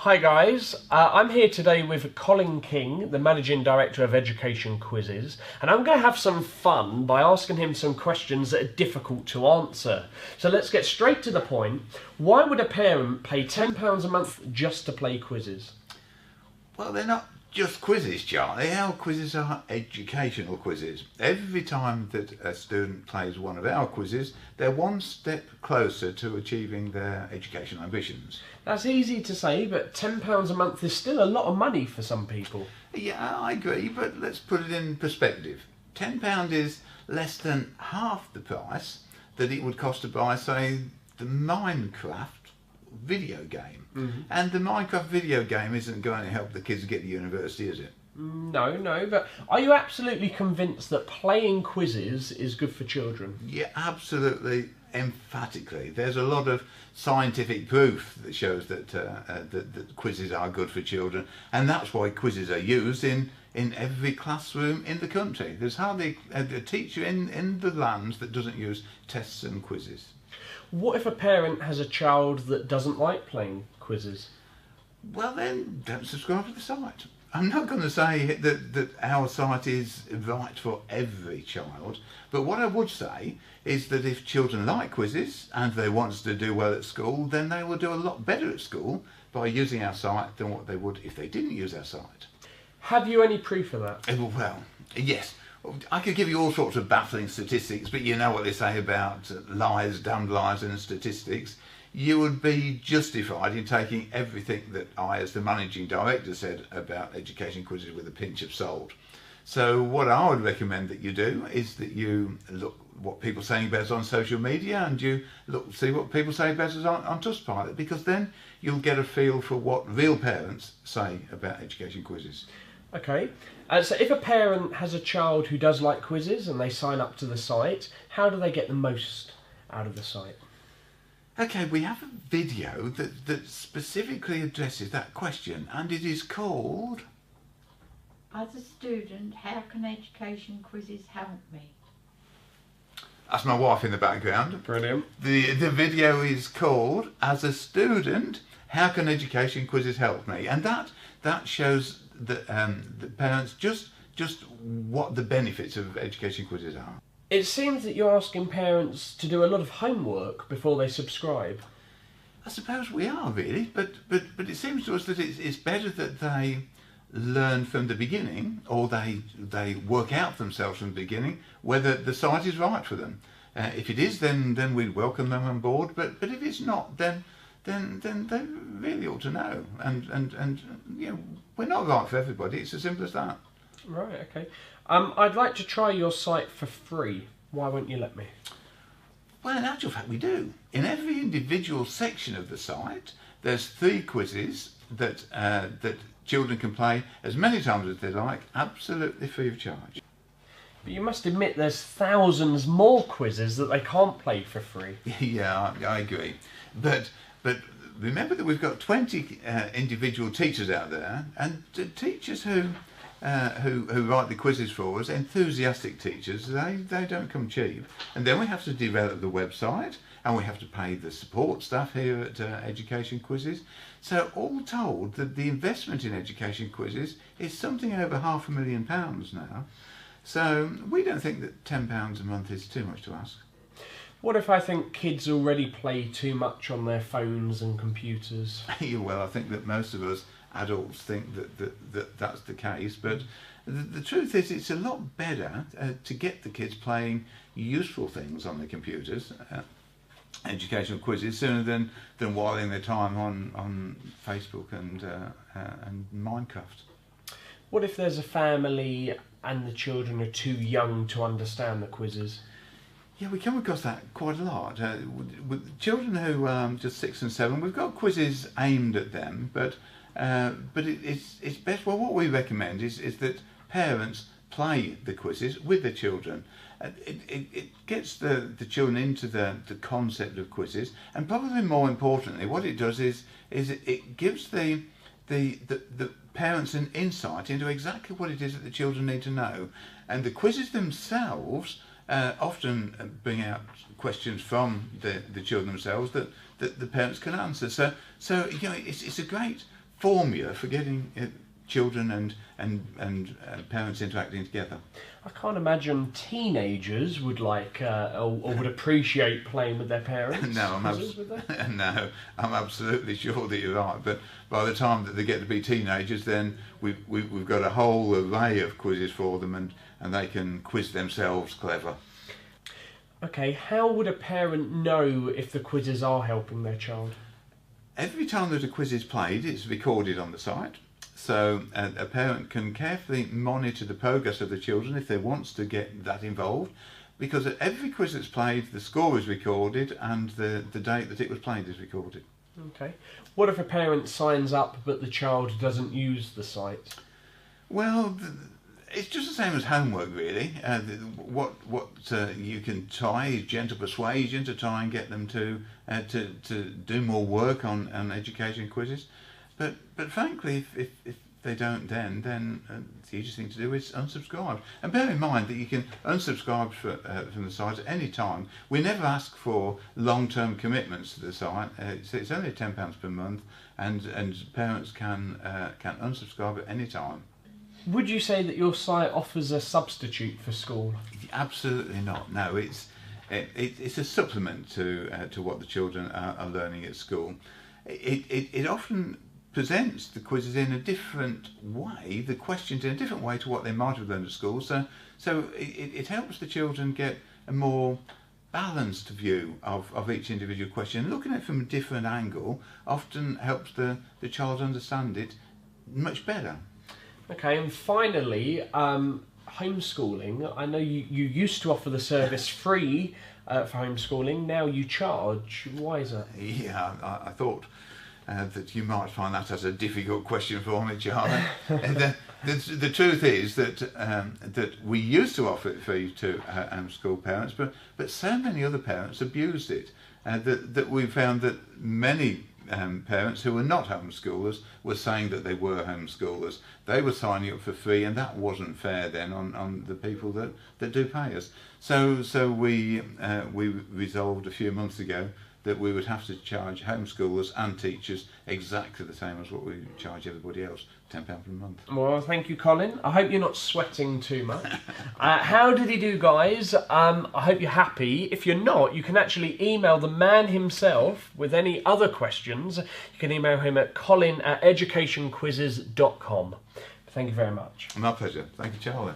Hi guys, I'm here today with Colin King, the Managing Director of Education Quizzes, and I'm going to have some fun by asking him some questions that are difficult to answer. So let's get straight to the point. Why would a parent pay £10 a month just to play quizzes? Well, they're not just quizzes, Charlie. Our quizzes are educational quizzes. Every time that a student plays one of our quizzes, they're one step closer to achieving their educational ambitions. That's easy to say, but £10 a month is still a lot of money for some people. Yeah, I agree, but let's put it in perspective. £10 is less than half the price that it would cost to buy, say, the Minecraft video game. And the Minecraft video game isn't going to help the kids get to university, is it? No, but are you absolutely convinced that playing quizzes is good for children? Yeah, absolutely, emphatically. There's a lot of scientific proof that shows that quizzes are good for children, and that's why quizzes are used in every classroom in the country. There's hardly a teacher in the land that doesn't use tests and quizzes. What if a parent has a child that doesn't like playing quizzes? Well then, don't subscribe to the site. I'm not going to say that our site is right for every child, but what I would say is that if children like quizzes and they want to do well at school, then they will do a lot better at school by using our site than what they would if they didn't use our site. Have you any proof of that? Well, yes. I could give you all sorts of baffling statistics, but you know what they say about lies, damned lies and statistics. You would be justified in taking everything that I, as the Managing Director, said about education quizzes with a pinch of salt. So what I would recommend that you do is that you look what people are saying about us on social media, and you see what people say about us on Trustpilot, because then you'll get a feel for what real parents say about education quizzes. Okay, so if a parent has a child who does like quizzes and they sign up to the site, how do they get the most out of the site? Okay, we have a video that specifically addresses that question, and it is called... As a student, how can education quizzes help me? That's my wife in the background. Brilliant. The video is called As a Student, How Can Education Quizzes Help Me? And that shows that the parents just what the benefits of education quizzes are. It seems that you're asking parents to do a lot of homework before they subscribe. I suppose we are really, but it seems to us that it's better that they learn from the beginning, or they work out themselves from the beginning whether the site is right for them. If it is, then we'd welcome them on board. But if it's not, then they really ought to know. And you know, we're not right for everybody. It's as simple as that. Right. Okay. I'd like to try your site for free. Why won't you let me? Well, in actual fact, we do. In every individual section of the site, there's 3 quizzes that children can play as many times as they like, absolutely free of charge. But you must admit there's thousands more quizzes that they can't play for free. Yeah, I agree. But remember that we've got 20 individual teachers out there, and teachers who write the quizzes for us, enthusiastic teachers, they don't come cheap. And then we have to develop the website, and we have to pay the support staff here at Education Quizzes. So all told, the investment in education quizzes is something over £500,000 now. So we don't think that £10 a month is too much to ask. What if I think kids already play too much on their phones and computers? Well, I think that most of us adults think that's the case, but the truth is it's a lot better to get the kids playing useful things on the computers, educational quizzes, sooner than whiling their time on Facebook and Minecraft. What if there's a family and the children are too young to understand the quizzes? Yeah, we come across that quite a lot. With children who are just 6 and 7, we've got quizzes aimed at them, but it's best. Well, what we recommend is that parents play the quizzes with the children. It gets the children into the concept of quizzes, and probably more importantly, what it does is it gives the parents an insight into exactly what it is that the children need to know. And the quizzes themselves often bring out questions from the children themselves that the parents can answer. So you know, it's a great formula for getting children and parents interacting together. I can't imagine teenagers would like or would appreciate playing with their parents. No, no, I'm absolutely sure that you're right. But by the time that they get to be teenagers, then we've got a whole array of quizzes for them, and they can quiz themselves clever. Okay, how would a parent know if the quizzes are helping their child? Every time that a quiz is played, it's recorded on the site. So a parent can carefully monitor the progress of the children if they want to get that involved, because at every quiz that's played, the score is recorded and the date that it was played is recorded. Okay. What if a parent signs up but the child doesn't use the site? Well, it's just the same as homework, really. What you can try is gentle persuasion to try and get them to do more work on education quizzes. But frankly, if they don't, then the easiest thing to do is unsubscribe. And bear in mind that you can unsubscribe from the site at any time. We never ask for long-term commitments to the site. It's only £10 per month, and parents can unsubscribe at any time. Would you say that your site offers a substitute for school? Absolutely not. No, it's a supplement to what the children are learning at school. It often presents the quizzes in a different way, the questions in a different way to what they might have learned at school. So it helps the children get a more balanced view of each individual question. Looking at it from a different angle often helps the child understand it much better. Okay, and finally, homeschooling. I know you used to offer the service free for homeschooling. Now you charge. Why is that? Yeah, I thought that you might find that as a difficult question for me, Charlie. The truth is that we used to offer it free to homeschool parents, but so many other parents abused it that we found that many parents who were not homeschoolers were saying that they were homeschoolers. They were signing up for free, and that wasn't fair then on the people that do pay us. So we resolved a few months ago that we would have to charge homeschoolers and teachers exactly the same as what we charge everybody else, £10 per month. Well, thank you, Colin. I hope you're not sweating too much. How did he do, guys? I hope you're happy. If you're not, you can actually email the man himself with any other questions. You can email him at colin@educationquizzes.com. Thank you very much. My pleasure. Thank you, Charlie.